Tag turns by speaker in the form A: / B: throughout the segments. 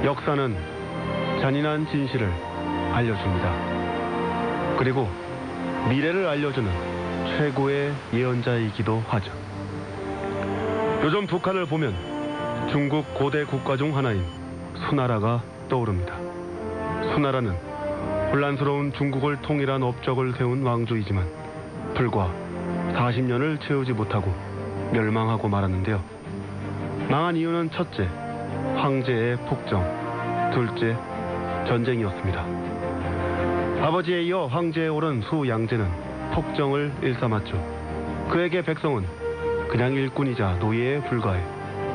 A: 역사는 잔인한 진실을 알려줍니다. 그리고 미래를 알려주는 최고의 예언자이기도 하죠. 요즘 북한을 보면 중국 고대 국가 중 하나인 수나라가 떠오릅니다. 수나라는 혼란스러운 중국을 통일한 업적을 세운 왕조이지만 불과 40년을 채우지 못하고 멸망하고 말았는데요. 망한 이유는 첫째, 황제의 폭정, 둘째, 전쟁이었습니다. 아버지에 이어 황제에 오른 수양제는 폭정을 일삼았죠. 그에게 백성은 그냥 일꾼이자 노예에 불과해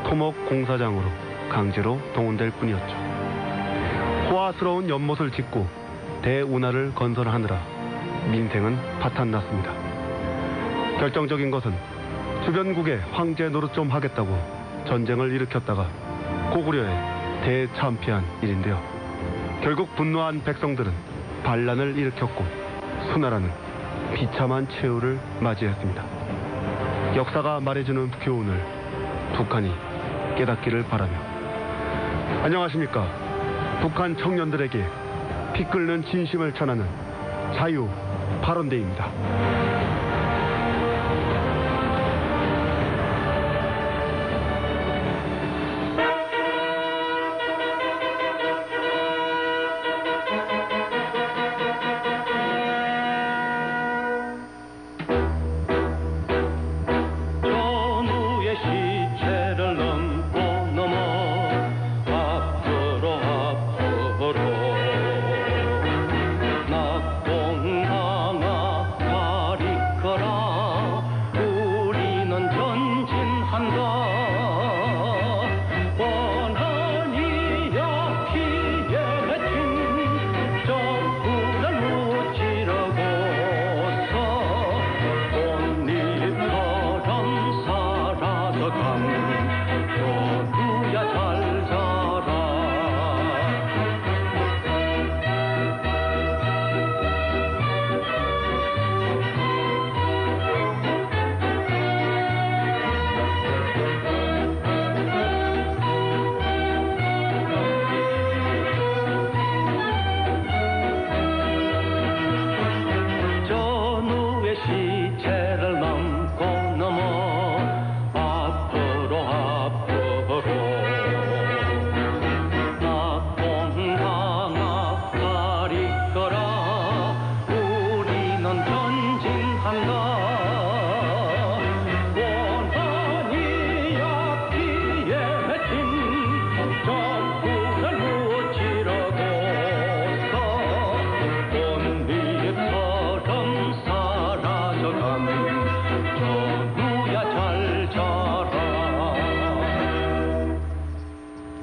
A: 토목공사장으로 강제로 동원될 뿐이었죠. 호화스러운 연못을 짓고 대운하를 건설하느라 민생은 파탄났습니다. 결정적인 것은 주변국에 황제 노릇 좀 하겠다고 전쟁을 일으켰다가 고구려에 대참패한 일인데요. 결국 분노한 백성들은 반란을 일으켰고 수나라는 비참한 최후를 맞이했습니다. 역사가 말해주는 교훈을 북한이 깨닫기를 바라며. 안녕하십니까. 북한 청년들에게 피 끓는 진심을 전하는 자유 발언대입니다.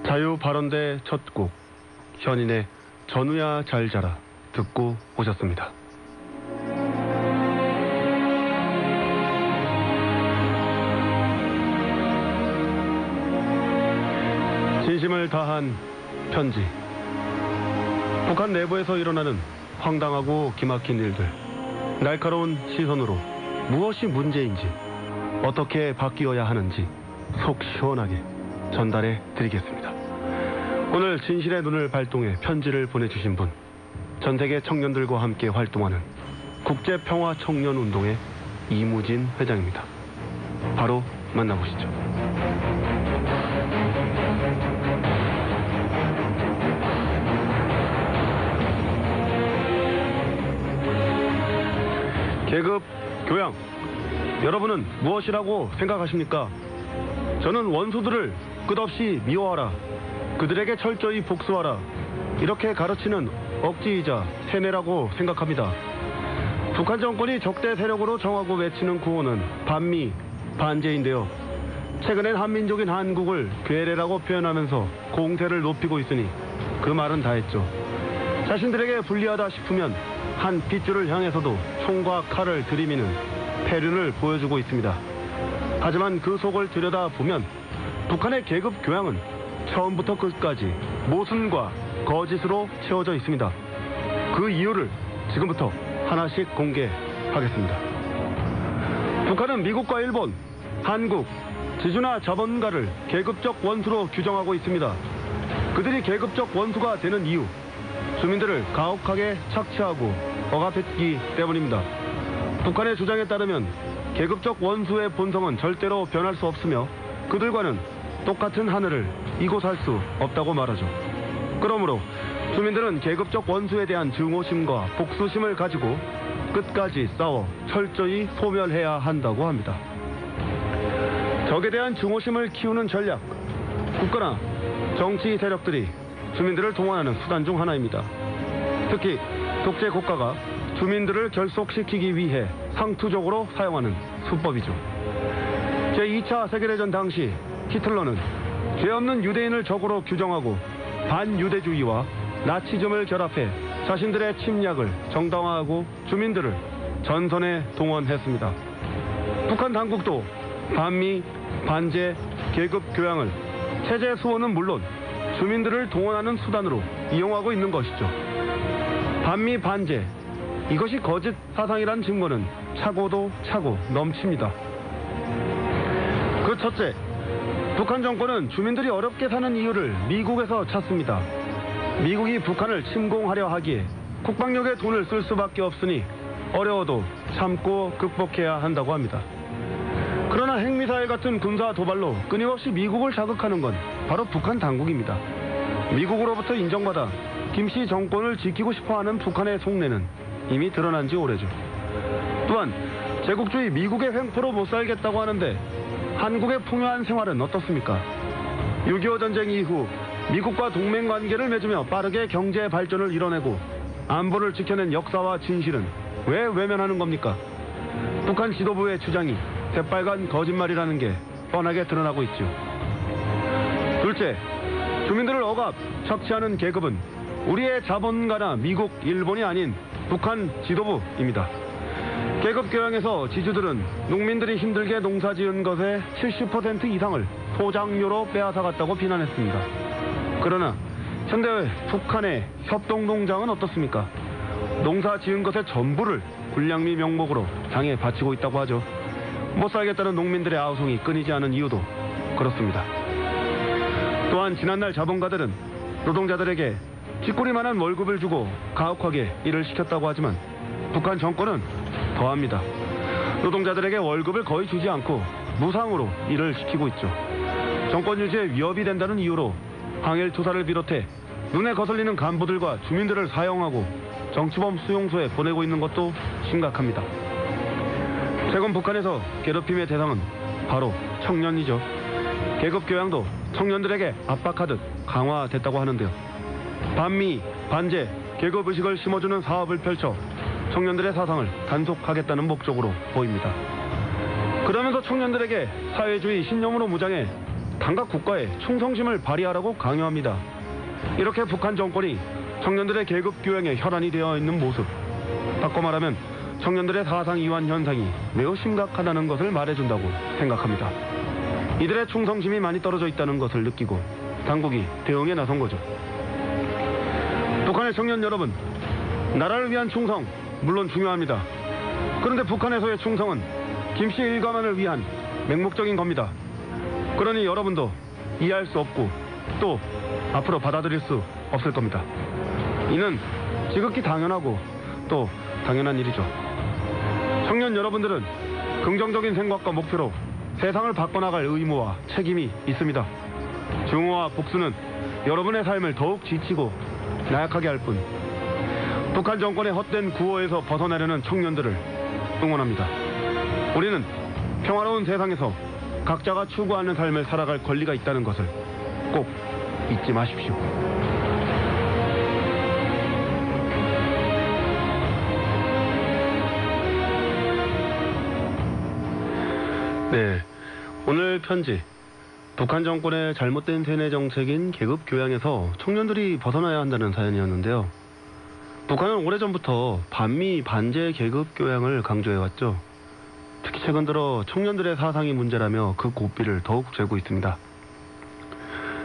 A: 자유 발언대 첫 곡 현인의 전우야 잘 자라 듣고 오셨습니다. 진심을 다한 편지. 북한 내부에서 일어나는 황당하고 기막힌 일들, 날카로운 시선으로 무엇이 문제인지, 어떻게 바뀌어야 하는지 속 시원하게 전달해 드리겠습니다. 오늘 진실의 눈을 발동해 편지를 보내주신 분, 전 세계 청년들과 함께 활동하는 국제평화청년운동의 이무진 회장입니다. 바로 만나보시죠. 계급, 교양, 여러분은 무엇이라고 생각하십니까? 저는 원수들을 끝없이 미워하라, 그들에게 철저히 복수하라, 이렇게 가르치는 억지이자 세뇌라고 생각합니다. 북한 정권이 적대 세력으로 정하고 외치는 구호는 반미, 반제인데요. 최근엔 한민족인 한국을 괴뢰라고 표현하면서 공세를 높이고 있으니 그 말은 다 했죠. 자신들에게 불리하다 싶으면 한 핏줄을 향해서도 총과 칼을 들이미는 패륜을 보여주고 있습니다. 하지만 그 속을 들여다보면 북한의 계급 교양은 처음부터 끝까지 모순과 거짓으로 채워져 있습니다. 그 이유를 지금부터 하나씩 공개하겠습니다. 북한은 미국과 일본, 한국, 지주나 자본가를 계급적 원수로 규정하고 있습니다. 그들이 계급적 원수가 되는 이유, 주민들을 가혹하게 착취하고 억압했기 때문입니다. 북한의 주장에 따르면 계급적 원수의 본성은 절대로 변할 수 없으며 그들과는 똑같은 하늘을 이고 살 수 없다고 말하죠. 그러므로 주민들은 계급적 원수에 대한 증오심과 복수심을 가지고 끝까지 싸워 철저히 소멸해야 한다고 합니다. 적에 대한 증오심을 키우는 전략, 국가나 정치 세력들이 주민들을 동원하는 수단 중 하나입니다. 특히 독재 국가가 주민들을 결속시키기 위해 상투적으로 사용하는 수법이죠. 제2차 세계대전 당시 히틀러는 죄 없는 유대인을 적으로 규정하고 반유대주의와 나치즘을 결합해 자신들의 침략을 정당화하고 주민들을 전선에 동원했습니다. 북한 당국도 반미, 반제, 계급 교양을 체제 수호는 물론 주민들을 동원하는 수단으로 이용하고 있는 것이죠. 반미, 반제, 이것이 거짓 사상이란 증거는 차고도 차고 넘칩니다. 그 첫째, 북한 정권은 주민들이 어렵게 사는 이유를 미국에서 찾습니다. 미국이 북한을 침공하려 하기에 국방력에 돈을 쓸 수밖에 없으니 어려워도 참고 극복해야 한다고 합니다. 그러나 핵미사일 같은 군사 도발로 끊임없이 미국을 자극하는 건 바로 북한 당국입니다. 미국으로부터 인정받아 김씨 정권을 지키고 싶어하는 북한의 속내는 이미 드러난 지 오래죠. 또한 제국주의 미국의 횡포로 못 살겠다고 하는데 한국의 풍요한 생활은 어떻습니까? 6.25 전쟁 이후 미국과 동맹관계를 맺으며 빠르게 경제 발전을 이뤄내고 안보를 지켜낸 역사와 진실은 왜 외면하는 겁니까? 북한 지도부의 주장이 새빨간 거짓말이라는 게 뻔하게 드러나고 있죠. 둘째, 주민들을 억압, 착취하는 계급은 우리의 자본가나 미국, 일본이 아닌 북한 지도부입니다. 계급 교양에서 지주들은 농민들이 힘들게 농사지은 것의 70% 이상을 소장료로 빼앗아갔다고 비난했습니다. 그러나 현대 북한의 협동농장은 어떻습니까? 농사 지은 것의 전부를 군량미 명목으로 당에 바치고 있다고 하죠. 못 살겠다는 농민들의 아우성이 끊이지 않은 이유도 그렇습니다. 또한 지난날 자본가들은 노동자들에게 쥐꼬리만한 월급을 주고 가혹하게 일을 시켰다고 하지만 북한 정권은 더합니다. 노동자들에게 월급을 거의 주지 않고 무상으로 일을 시키고 있죠. 정권 유지에 위협이 된다는 이유로 항일 투사를 비롯해 눈에 거슬리는 간부들과 주민들을 사형하고 정치범 수용소에 보내고 있는 것도 심각합니다. 최근 북한에서 괴롭힘의 대상은 바로 청년이죠. 계급 교양도 청년들에게 압박하듯 강화됐다고 하는데요. 반미, 반제, 계급 의식을 심어주는 사업을 펼쳐 청년들의 사상을 단속하겠다는 목적으로 보입니다. 그러면서 청년들에게 사회주의 신념으로 무장해 당각 국가에 충성심을 발휘하라고 강요합니다. 이렇게 북한 정권이 청년들의 계급 교양에 혈안이 되어 있는 모습, 바꿔 말하면 청년들의 사상 이완 현상이 매우 심각하다는 것을 말해준다고 생각합니다. 이들의 충성심이 많이 떨어져 있다는 것을 느끼고 당국이 대응에 나선 거죠. 북한의 청년 여러분, 나라를 위한 충성 물론 중요합니다. 그런데 북한에서의 충성은 김씨 일가만을 위한 맹목적인 겁니다. 그러니 여러분도 이해할 수 없고 또 앞으로 받아들일 수 없을 겁니다. 이는 지극히 당연하고 또 당연한 일이죠. 청년 여러분들은 긍정적인 생각과 목표로 세상을 바꿔나갈 의무와 책임이 있습니다. 증오와 복수는 여러분의 삶을 더욱 지치고 나약하게 할 뿐, 북한 정권의 헛된 구호에서 벗어나려는 청년들을 응원합니다. 우리는 평화로운 세상에서 각자가 추구하는 삶을 살아갈 권리가 있다는 것을 꼭 잊지 마십시오. 네, 오늘 편지, 북한 정권의 잘못된 세뇌 정책인 계급 교양에서 청년들이 벗어나야 한다는 사연이었는데요. 북한은 오래전부터 반미, 반제 계급 교양을 강조해왔죠. 특히 최근 들어 청년들의 사상이 문제라며 그 고삐를 더욱 쬐고 있습니다.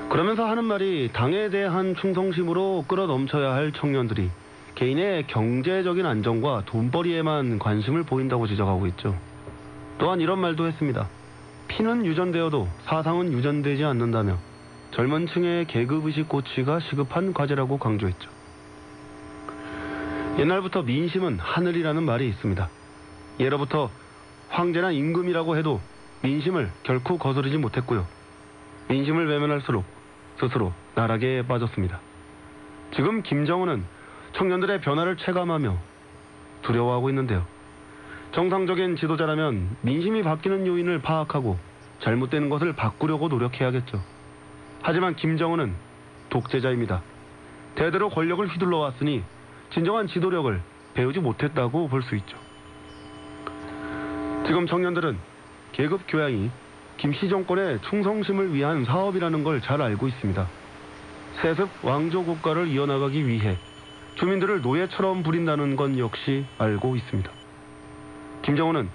A: 그러면서 하는 말이 당에 대한 충성심으로 끌어넘쳐야 할 청년들이 개인의 경제적인 안정과 돈벌이에만 관심을 보인다고 지적하고 있죠. 또한 이런 말도 했습니다. 피는 유전되어도 사상은 유전되지 않는다며 젊은 층의 계급의식 고취가 시급한 과제라고 강조했죠. 옛날부터 민심은 하늘이라는 말이 있습니다. 예로부터 황제나 임금이라고 해도 민심을 결코 거스르지 못했고요. 민심을 외면할수록 스스로 나락에 빠졌습니다. 지금 김정은은 청년들의 변화를 체감하며 두려워하고 있는데요. 정상적인 지도자라면 민심이 바뀌는 요인을 파악하고 잘못된 것을 바꾸려고 노력해야겠죠. 하지만 김정은은 독재자입니다. 대대로 권력을 휘둘러 왔으니 진정한 지도력을 배우지 못했다고 볼 수 있죠. 지금 청년들은 계급 교양이 김씨 정권의 충성심을 위한 사업이라는 걸 잘 알고 있습니다. 세습 왕조 국가를 이어나가기 위해 주민들을 노예처럼 부린다는 건 역시 알고 있습니다. 김정은은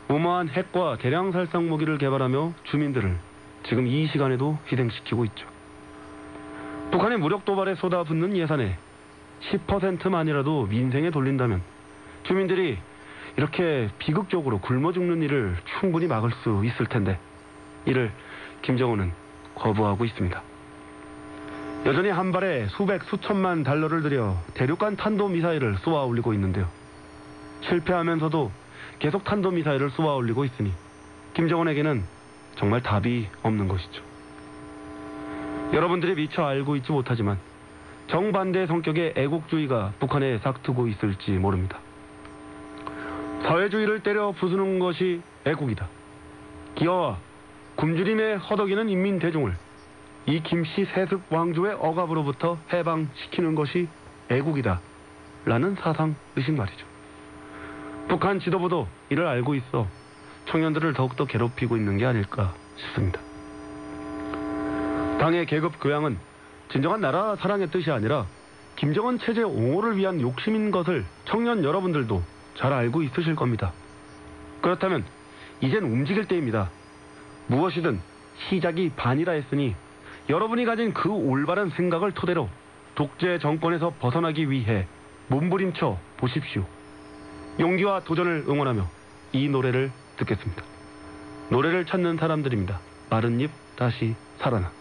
A: 무모한 핵과 대량 살상 무기를 개발하며 주민들을 지금 이 시간에도 희생시키고 있죠. 북한의 무력 도발에 쏟아붓는 예산의 10%만이라도 민생에 돌린다면 주민들이 이렇게 비극적으로 굶어 죽는 일을 충분히 막을 수 있을 텐데 이를 김정은은 거부하고 있습니다. 여전히 한 발에 수백 수천만 달러를 들여 대륙간 탄도미사일을 쏘아 올리고 있는데요. 실패하면서도 계속 탄도미사일을 쏘아 올리고 있으니 김정은에게는 정말 답이 없는 것이죠. 여러분들이 미처 알고 있지 못하지만 정반대의 성격의 애국주의가 북한에 싹트고 있을지 모릅니다. 사회주의를 때려 부수는 것이 애국이다. 기아와 굶주림에 허덕이는 인민 대중을 이 김씨 세습 왕조의 억압으로부터 해방시키는 것이 애국이다. 라는 사상 의식 말이죠. 북한 지도부도 이를 알고 있어 청년들을 더욱더 괴롭히고 있는 게 아닐까 싶습니다. 당의 계급 교양은 진정한 나라 사랑의 뜻이 아니라 김정은 체제 옹호를 위한 욕심인 것을 청년 여러분들도 잘 알고 있으실 겁니다. 그렇다면 이젠 움직일 때입니다. 무엇이든 시작이 반이라 했으니 여러분이 가진 그 올바른 생각을 토대로 독재 정권에서 벗어나기 위해 몸부림쳐 보십시오. 용기와 도전을 응원하며 이 노래를 듣겠습니다. 노래를 찾는 사람들입니다. 마른 잎 다시 살아나.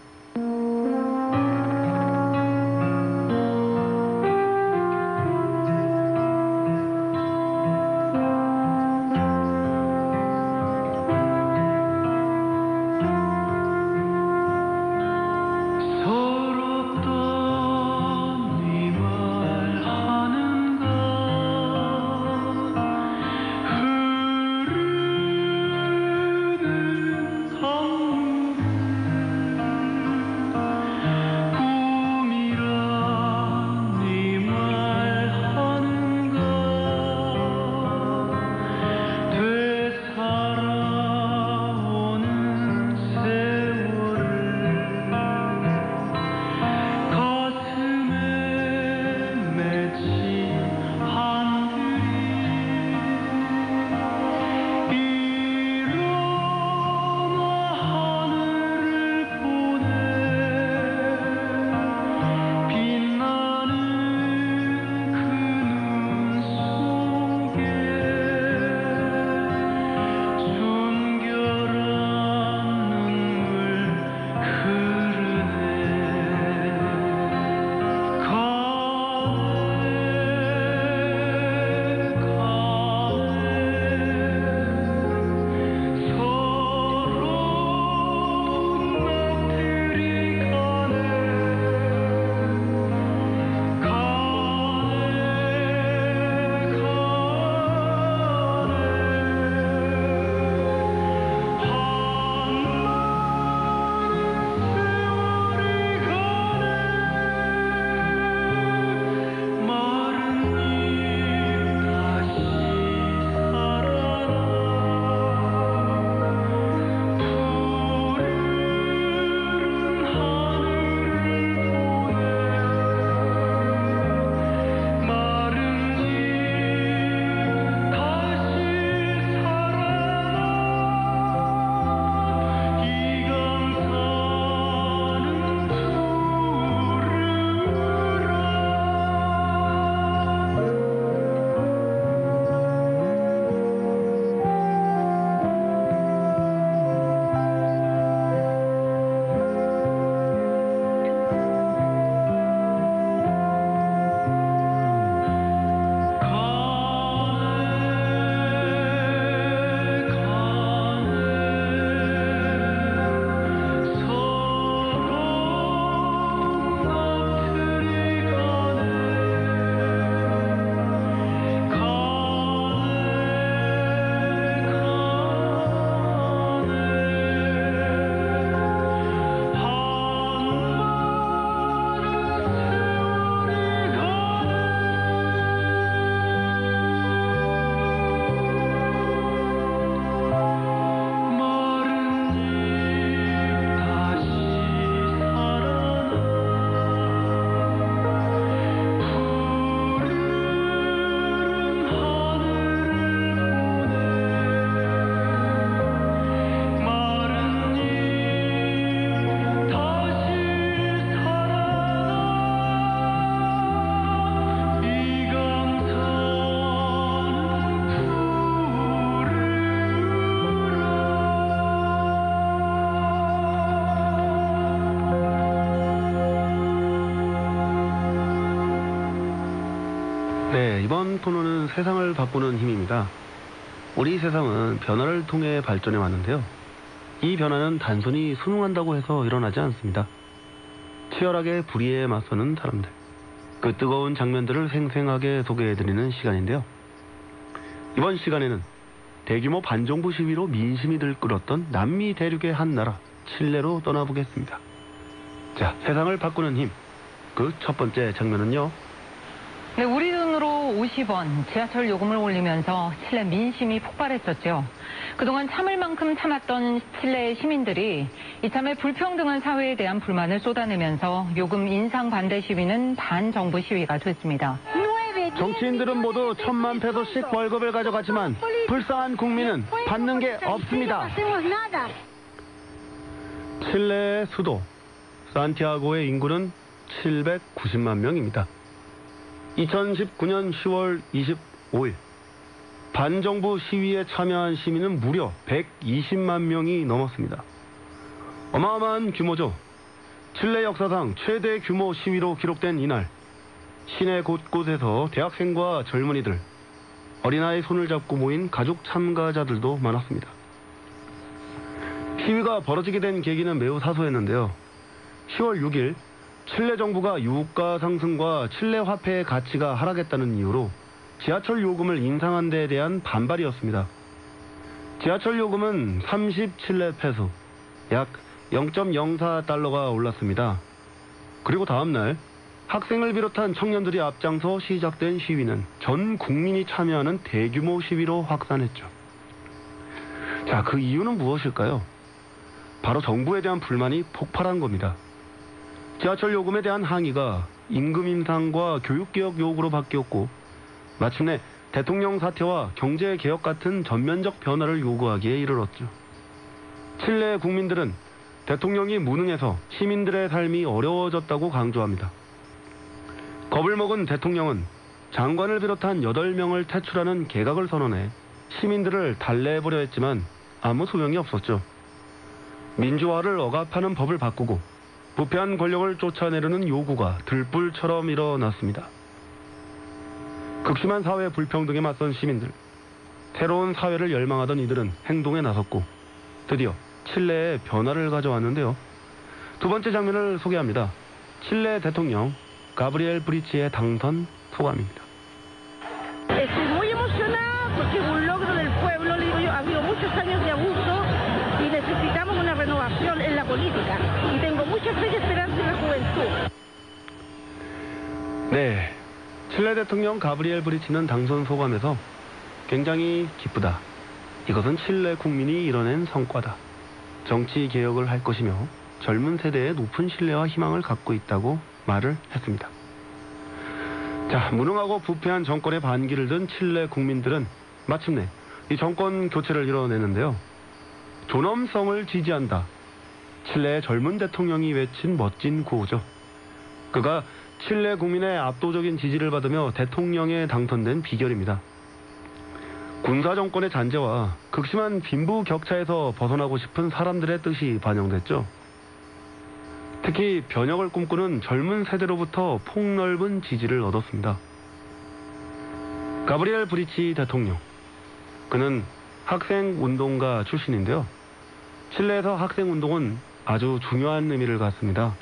A: 네, 이번 코너는 세상을 바꾸는 힘입니다. 우리 세상은 변화를 통해 발전해 왔는데요. 이 변화는 단순히 순응한다고 해서 일어나지 않습니다. 치열하게 불의에 맞서는 사람들, 그 뜨거운 장면들을 생생하게 소개해드리는 시간인데요. 이번 시간에는 대규모 반정부 시위로 민심이 들끓었던 남미 대륙의 한 나라, 칠레로 떠나보겠습니다. 자, 세상을 바꾸는 힘, 그 첫 번째 장면은요.
B: 네, 우리 돈으로 50원 지하철 요금을 올리면서 칠레 민심이 폭발했었죠. 그동안 참을 만큼 참았던 칠레 시민들이 이참에 불평등한 사회에 대한 불만을 쏟아내면서 요금 인상 반대 시위는 반정부 시위가 됐습니다.
A: 정치인들은 모두 1,000만 페소씩 월급을 가져가지만 불쌍한 국민은 받는 게 없습니다. 칠레의 수도 산티아고의 인구는 790만 명입니다. 2019년 10월 25일 반정부 시위에 참여한 시민은 무려 120만 명이 넘었습니다. 어마어마한 규모죠. 칠레 역사상 최대 규모 시위로 기록된 이날, 시내 곳곳에서 대학생과 젊은이들, 어린아이 손을 잡고 모인 가족 참가자들도 많았습니다. 시위가 벌어지게 된 계기는 매우 사소했는데요. 10월 6일 칠레 정부가 유가 상승과 칠레 화폐의 가치가 하락했다는 이유로 지하철 요금을 인상한 데에 대한 반발이었습니다. 지하철 요금은 37레 페소, 약 0.04달러가 올랐습니다. 그리고 다음 날 학생을 비롯한 청년들이 앞장서 시작된 시위는 전 국민이 참여하는 대규모 시위로 확산했죠. 자, 그 이유는 무엇일까요? 바로 정부에 대한 불만이 폭발한 겁니다. 지하철 요금에 대한 항의가 임금 인상과 교육개혁 요구로 바뀌었고, 마침내 대통령 사퇴와 경제개혁 같은 전면적 변화를 요구하기에 이르렀죠. 칠레 국민들은 대통령이 무능해서 시민들의 삶이 어려워졌다고 강조합니다. 겁을 먹은 대통령은 장관을 비롯한 8명을 퇴출하는 개각을 선언해 시민들을 달래보려 했지만 아무 소용이 없었죠. 민주화를 억압하는 법을 바꾸고 부패한 권력을 쫓아내려는 요구가 들불처럼 일어났습니다. 극심한 사회 불평등에 맞선 시민들, 새로운 사회를 열망하던 이들은 행동에 나섰고 드디어 칠레에 변화를 가져왔는데요. 두 번째 장면을 소개합니다. 칠레 대통령 가브리엘 브리치의 당선 소감입니다.
C: Estoy muy emocionada porque es un logro del pueblo, le digo yo, ha habido muchos años de abuso y necesitamos una renovación en la política y tengo mucha fe y esperanza en la juventud.
A: 네, 칠레 대통령 가브리엘 브리치는 당선 소감에서 굉장히 기쁘다. 이것은 칠레 국민이 이뤄낸 성과다. 정치 개혁을 할 것이며 젊은 세대의 높은 신뢰와 희망을 갖고 있다고 말을 했습니다. 자, 무능하고 부패한 정권의 반기를 든 칠레 국민들은 마침내 이 정권 교체를 이뤄내는데요. 존엄성을 지지한다. 칠레의 젊은 대통령이 외친 멋진 구호죠. 그가 칠레 국민의 압도적인 지지를 받으며 대통령에 당선된 비결입니다. 군사정권의 잔재와 극심한 빈부격차에서 벗어나고 싶은 사람들의 뜻이 반영됐죠. 특히 변혁을 꿈꾸는 젊은 세대로부터 폭넓은 지지를 얻었습니다. 가브리엘 브리치 대통령, 그는 학생운동가 출신인데요. 칠레에서 학생운동은 아주 중요한 의미를 갖습니다.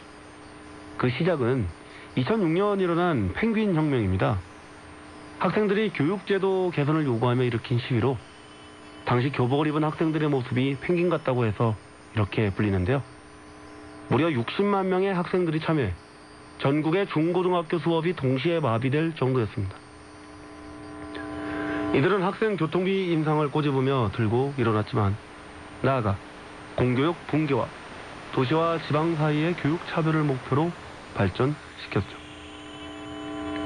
A: 그 시작은 2006년 일어난 펭귄 혁명입니다. 학생들이 교육제도 개선을 요구하며 일으킨 시위로 당시 교복을 입은 학생들의 모습이 펭귄 같다고 해서 이렇게 불리는데요. 무려 60만 명의 학생들이 참여해 전국의 중고등학교 수업이 동시에 마비될 정도였습니다. 이들은 학생 교통비 인상을 꼬집으며 들고 일어났지만 나아가 공교육 붕괴와 도시와 지방 사이의 교육 차별을 목표로 발전시켰죠.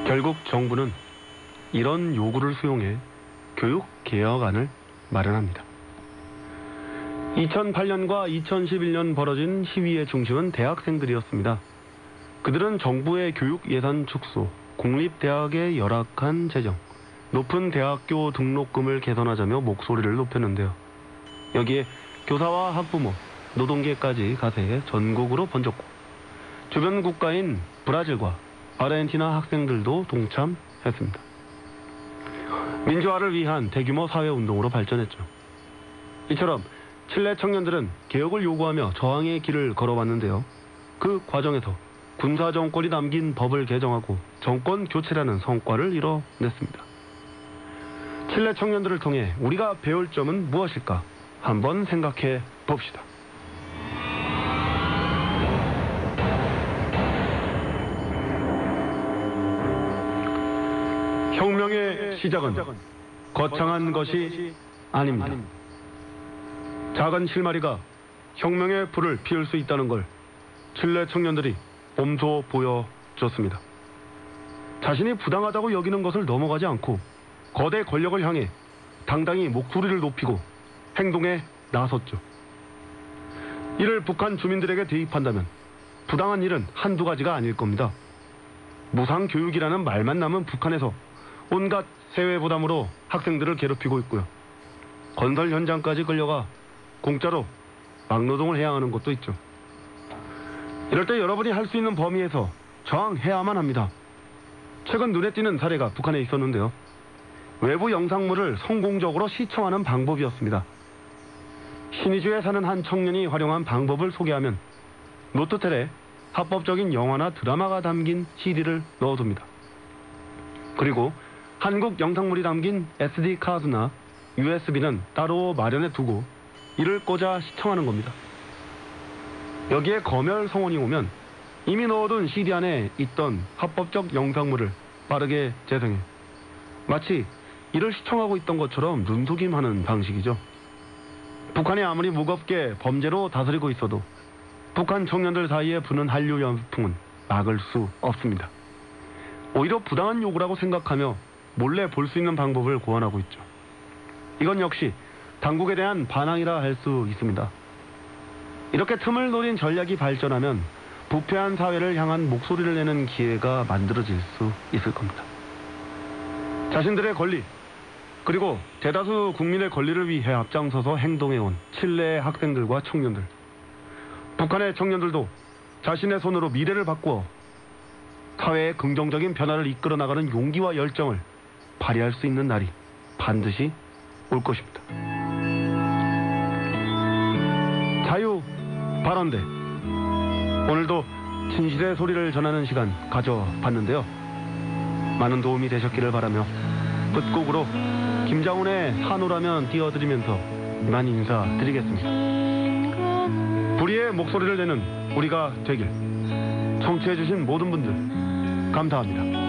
A: 결국 정부는 이런 요구를 수용해 교육 개혁안을 마련합니다. 2008년과 2011년 벌어진 시위의 중심은 대학생들이었습니다. 그들은 정부의 교육 예산 축소, 공립대학의 열악한 재정, 높은 대학교 등록금을 개선하자며 목소리를 높였는데요. 여기에 교사와 학부모, 노동계까지 가세해 전국으로 번졌고 주변 국가인 브라질과 아르헨티나 학생들도 동참했습니다. 민주화를 위한 대규모 사회운동으로 발전했죠. 이처럼 칠레 청년들은 개혁을 요구하며 저항의 길을 걸어왔는데요. 그 과정에서 군사정권이 남긴 법을 개정하고 정권 교체라는 성과를 이뤄냈습니다. 칠레 청년들을 통해 우리가 배울 점은 무엇일까? 한번 생각해 봅시다. 혁명의 시작은 거창한 것이 아닙니다. 작은 실마리가 혁명의 불을 피울 수 있다는 걸 칠레 청년들이 몸소 보여줬습니다. 자신이 부당하다고 여기는 것을 넘어가지 않고 거대 권력을 향해 당당히 목소리를 높이고 행동에 나섰죠. 이를 북한 주민들에게 대입한다면 부당한 일은 한두 가지가 아닐 겁니다. 무상교육이라는 말만 남은 북한에서 온갖 세외 부담으로 학생들을 괴롭히고 있고요. 건설 현장까지 끌려가 공짜로 막노동을 해야 하는 곳도 있죠. 이럴 때 여러분이 할 수 있는 범위에서 저항해야만 합니다. 최근 눈에 띄는 사례가 북한에 있었는데요. 외부 영상물을 성공적으로 시청하는 방법이었습니다. 신의주에 사는 한 청년이 활용한 방법을 소개하면 노트텔에 합법적인 영화나 드라마가 담긴 CD를 넣어둡니다. 그리고 한국 영상물이 담긴 SD 카드나 USB는 따로 마련해 두고 이를 꽂아 시청하는 겁니다. 여기에 검열 성원이 오면 이미 넣어둔 CD 안에 있던 합법적 영상물을 빠르게 재생해 마치 이를 시청하고 있던 것처럼 눈속임하는 방식이죠. 북한이 아무리 무겁게 범죄로 다스리고 있어도 북한 청년들 사이에 부는 한류 열풍은 막을 수 없습니다. 오히려 부당한 요구라고 생각하며 몰래 볼 수 있는 방법을 고안하고 있죠. 이건 역시 당국에 대한 반항이라 할 수 있습니다. 이렇게 틈을 노린 전략이 발전하면 부패한 사회를 향한 목소리를 내는 기회가 만들어질 수 있을 겁니다. 자신들의 권리, 그리고 대다수 국민의 권리를 위해 앞장서서 행동해온 칠레의 학생들과 청년들, 북한의 청년들도 자신의 손으로 미래를 바꾸어 사회의 긍정적인 변화를 이끌어 나가는 용기와 열정을 발휘할 수 있는 날이 반드시 올 것입니다. 자유 발언대, 오늘도 진실의 소리를 전하는 시간 가져봤는데요. 많은 도움이 되셨기를 바라며 끝곡으로 김장훈의 산호라면 띄워드리면서 이만 인사드리겠습니다. 불의의 목소리를 내는 우리가 되길. 청취해주신 모든 분들 감사합니다.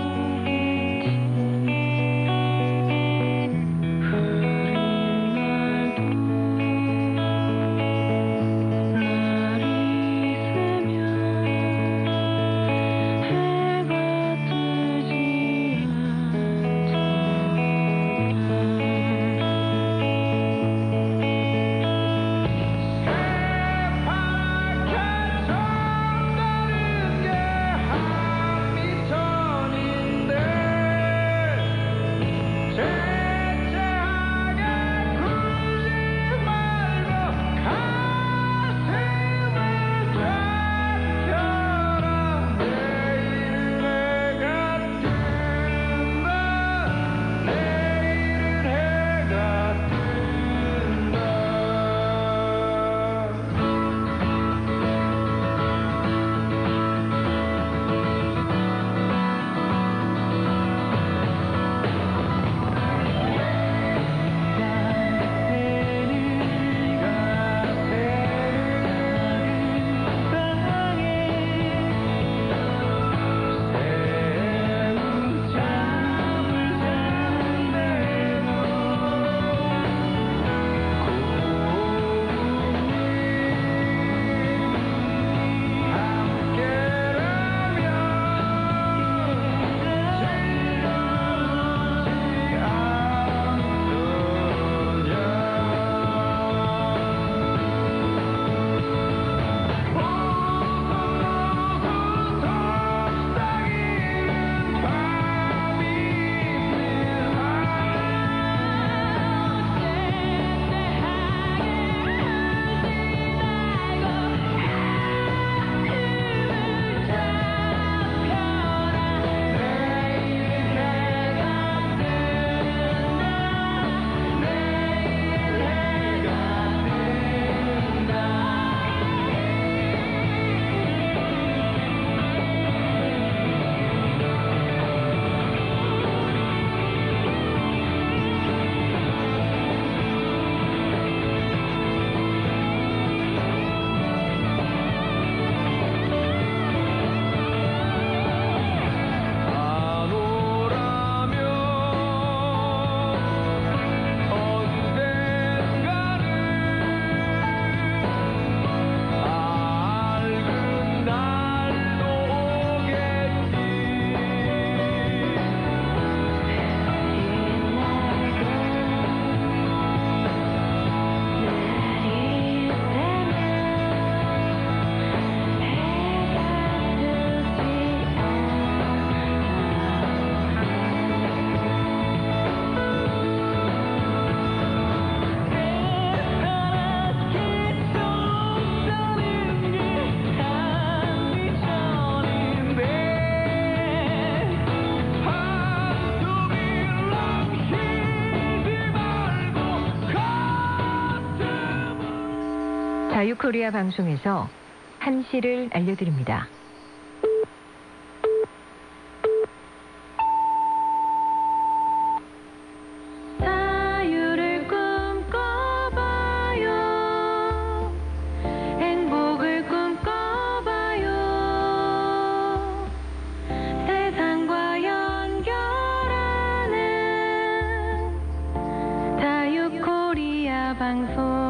D: 자유코리아 방송에서 한시를 알려드립니다.
B: 자유를 꿈꿔봐요. 행복을 꿈꿔봐요. 세상과 연결하는 자유코리아 방송.